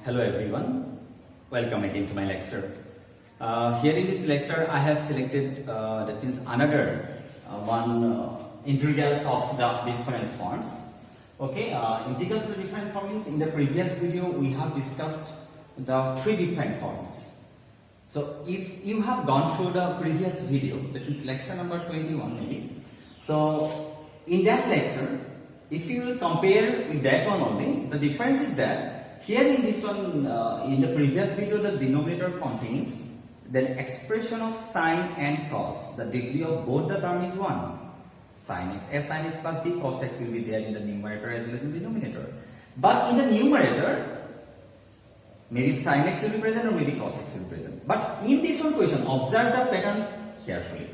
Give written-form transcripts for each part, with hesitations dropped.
Hello everyone, welcome again to my lecture. Here in this lecture I have selected that means another integrals of the different forms. Okay, integrals of the different forms means in the previous video we have discussed the three different forms. So if you have gone through the previous video, that is lecture number 21 maybe. So in that lecture, if you will compare with that one only, the difference is that here in this one, in the previous video, the denominator contains the expression of sine and cos. The degree of both the term is 1. Sin x, a sin x plus b cos x will be there in the numerator as well as in the denominator. But in the numerator, maybe sin x will be present or maybe cos x will be present. But in this one question, observe the pattern carefully.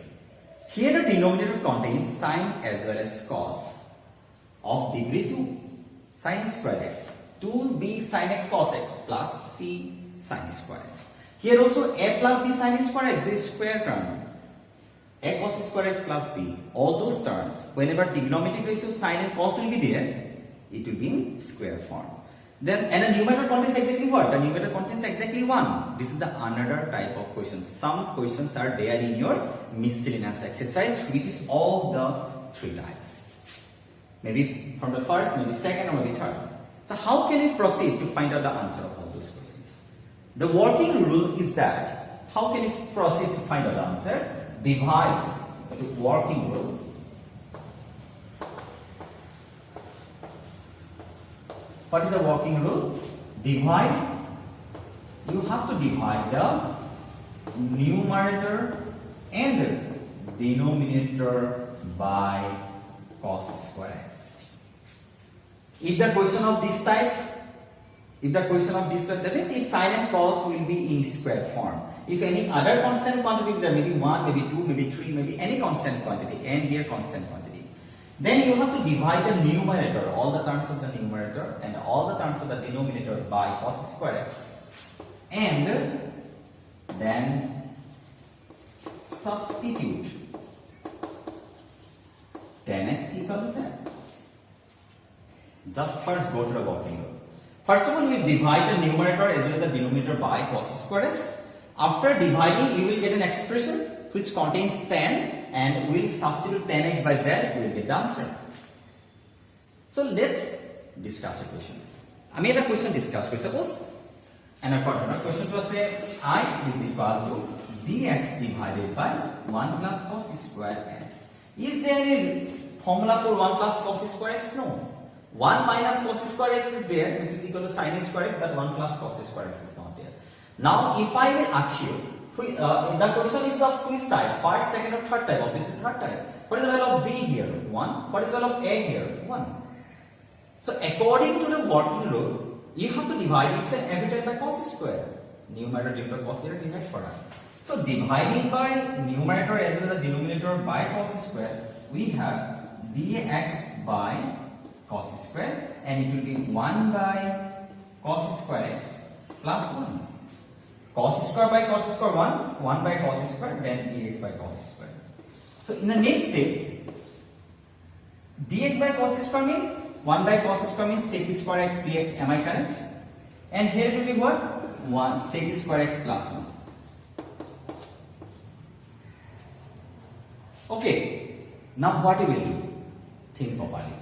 Here the denominator contains sine as well as cos of degree 2, sin square x. 2b sin x cos x plus c sin square x. Here also a plus b sin square x is square term. A cos square x plus b. All those terms, whenever trigonometric ratio sin and cos will be there, it will be in square form. Then and the numerator contains exactly what? The numerator contains exactly 1. This is the another type of question. Some questions are there in your miscellaneous exercise, which is all the three types. Maybe from the first, maybe second, or maybe third. So how can we proceed to find out the answer of all those questions? The working rule is that, how can we proceed to find out the answer? Divide the working rule. What is the working rule? Divide. You have to divide the numerator and denominator by cos square x. If the question of this type, that means if sin and cos will be in square form. If any other constant quantity, maybe 1, maybe 2, maybe 3, maybe any constant quantity, and be a constant quantity, then you have to divide the numerator, all the terms of the numerator and all the terms of the denominator by cos square x. And then substitute tan x equal to z. Just first go to the working rule. First of all, we divide the numerator as well as the denominator by cos square x. After dividing, you will get an expression which contains tan, and we will substitute tan x by z, we will get the answer. So let's discuss a question. I made a question discuss, suppose, and I thought another question was say I is equal to dx divided by 1 plus cos square x. Is there any formula for 1 plus cos square x? No. 1 minus cos square x is there, this is equal to sin square x, but 1 plus cos square x is not there. Now, if I will ask you, the question is of which type? First, second, or third type? Obviously, third type. What is the value of b here? 1. What is the value of a here? 1. So, according to the working rule, you have to divide each and every type by cos square. Numerator divided by cos here, divide for us. So, dividing by numerator as well as the denominator by cos square, we have dx by cos square, and it will be 1 by cos square x plus 1. Cos square by cos square 1, 1 by cos square, then dx by cos square. So in the next step, dx by cos square means 1 by cos square means sec square x dx, am I correct? And here it will be what? 1 sec square x plus 1. Okay, now what we will do? Think properly.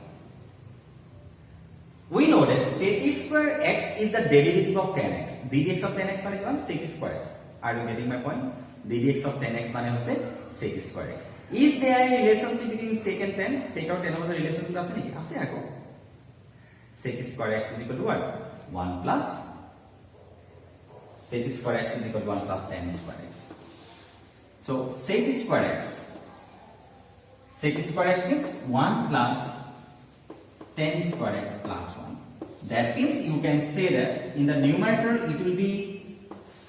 We know that sec square x is the derivative of tan x. ddx of tan x মানে কি sec square x. Are you getting my point? ddx of tan x মানে হচ্ছে sec square x. Is there a relationship between sec and tan? Sec or tan এর মধ্যে relationship আছে নাকি? আছে এখন. Sec square x is equal to what? 1 plus sec square x is equal to 1 plus tan square x. So sec square x means 1 plus tan square x plus 1. That means you can say that in the numerator it will be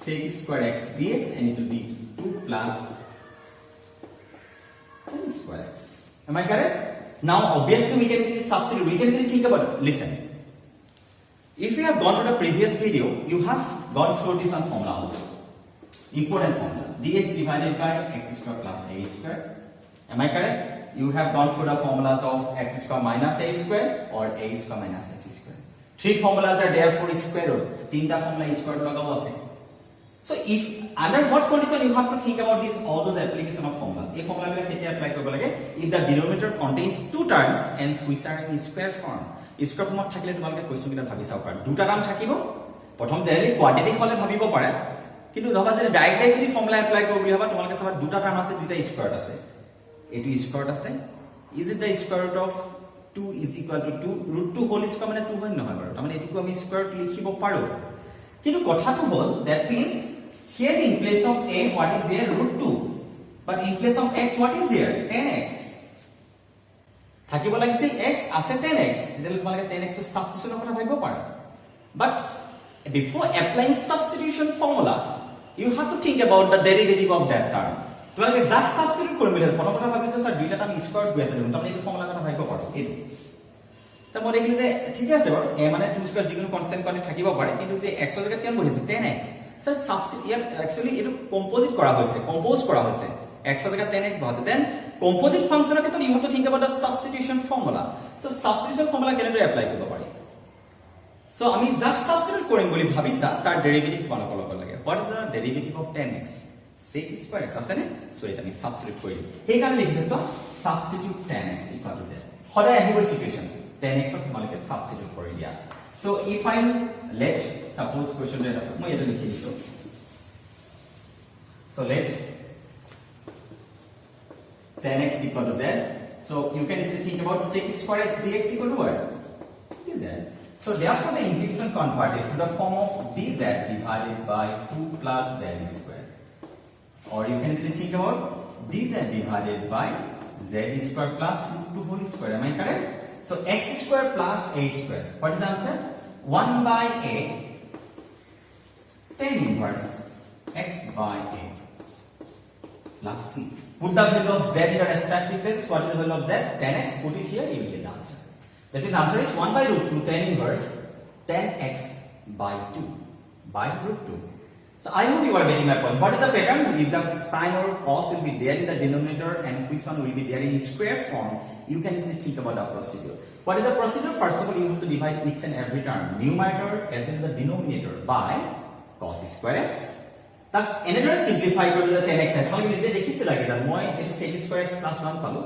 sec square x dx, and it will be 2 plus tan square x. Am I correct? Now obviously we can easily substitute. We can easily think about it. Listen. If you have gone through the previous video, you have gone through this one formula also. Important formula. Dx divided by x square plus a square. Am I correct? You have gone through the formulas of x square minus a square or a square minus x square. Three formulas are there for square root. তিনটা formula square root লগাও আছে. So if under what condition you have to think about this all those application of formulas. এই formula বিলাক কেতিয়া apply কৰিব লাগে? If the denominator contains two terms and which are in square form. Square form থাকিলে তোমালোকে question কিটা ভাবি চাও পাৰা. দুটা টাৰ্ম থাকিব. প্ৰথম জেনেৰেলি কোৱাড্ৰেটিক হলে ভাবিব পাৰা. কিন্তু ধৰা যে ডাইৰেক্ট যদি ফৰ্মুলা এপ্লাই কৰিব বুলি ভাবা তোমালোকে চাবা দুটা টাৰ্ম আছে দুটা স্কয়াৰ আছে. এটো স্কয়াৰ আছে. Is it the square root of 2 is equal to 2 root 2 whole square মানে 2 হয় নহয় বাৰু মানে এটুকু আমি স্কয়াৰ লিখিব পাৰো কিন্তু কথাটো হল that means here in place of a what is there root 2 but in place of x what is there 10x থাকিব লাগিছে x আছে 10x তেতিয়ালে তোমালোকে 10x ৰ সাবস্টিটিউশন কথা ভাবিব পাৰা but before applying substitution formula you have to think about the derivative of that term তোমালোকে যাক সাবস্টিটিউট কৰিম বুলি প্ৰথমতে ভাবিছে স্যার দুইটা টার্ম স্কয়ার গৈ আছে তুমি এই ফর্মুলা কথা ভাবিব পাৰো এইটো তা মই দেখিলো যে ঠিক আছে বাৰু a মানে 2 স্কয়ার যিকোনো কনস্ট্যান্ট কোৱান্টিটি থাকিব পাৰে কিন্তু যে x ৰ জায়গাত কেন বহিছে 10x স্যার সাবস্টিটিউট একচুয়ালি এটো কম্পোজিট কৰা হৈছে কম্পোজ কৰা হৈছে x ৰ জায়গাত 10x বহাছে দেন কম্পোজিট ফাংশনৰ ক্ষেত্ৰত you have to think about the substitution formula so substitution formula কেনেদৰে এপ্লাই কৰিব পাৰি সো আমি যাক সাবস্টিটিউট কৰিম বুলি ভাবিছা তাৰ ডেৰিভেটিভ কোন কৰিব লাগে what is the derivative of 10x sec square x আছে নে সো এটা আমি সাবস্টিটিউট কৰিম সেই কাৰণে লিখিছো substitute 10x equal to z হৰে আহিব সিচুৱেচন 10x ক তোমালোকে সাবস্টিটিউট কৰি দিয়া so if I let suppose question এটা মই এটা লিখি দিছো so let 10x equal to z so you can easily think about sec square x dx equal to what is that so therefore the integration converted to the form of dz divided by 2 plus z square or you can easily think about dz divided by z square plus root 2 whole square am I correct so x square plus a square what is the answer 1 by a tan inverse x by a plus c put the value of z in the respective places what is the value of z tan x put it here you will get the answer that means answer is 1 by root 2 tan inverse tan x by 2 by root 2 so I hope you are getting my point what is the pattern if the sin or cos will be there in the denominator and which one will be there in square form you can easily think about the procedure what is the procedure first of all you have to divide each and every term numerator as in the denominator by cos square x that's another simplify কৰি the 10x তোমালোকে নিজে দেখিছিলা কি জানো মই এই sec square x plus 1 পালো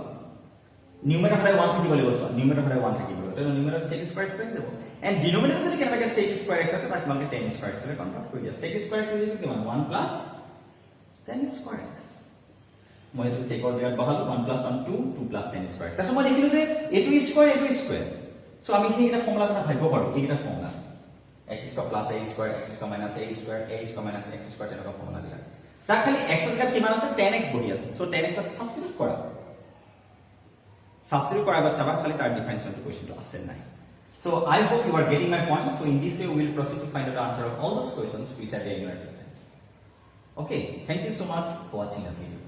numerator হৰে 1 থাকিব লাগিব numerator হৰে 1 থাকিব তো numerator sec square x পাই যাব and denominator যদি কেনেবাকে sec square x আছে তাক তোমালোকে tan square x ৰে কনভাৰ্ট কৰি দিয়া sec square x ইকুৱেল কিমান 1 plus tan square x মই এইটো sec ৰ জায়গাত বহালো 1 plus 1 2 2 plus tan square x তাছত মই দেখিলো যে এটো স্কয়াৰ সো আমি এইটা ফৰ্মুলা কথা ভাবিব পাৰো এইটা formula x square plus a square x square minus a square minus x square তেনেকা ফৰ্মুলা দিয়া তাক খালি x ৰ জায়গাত কিমান আছে tan x বহি আছে সো tan x ক সাবস্টিটিউট কৰা সাবস্টিটিউট কৰাৰ আগত চাবা খালি তাৰ ডিফাৰেন্সিয়েল কোৱেশ্চনটো আছে নাই so I hope you are getting my point so in this way we will proceed to find out the answer of all those questions which are there in your exercise okay thank you so much for watching the video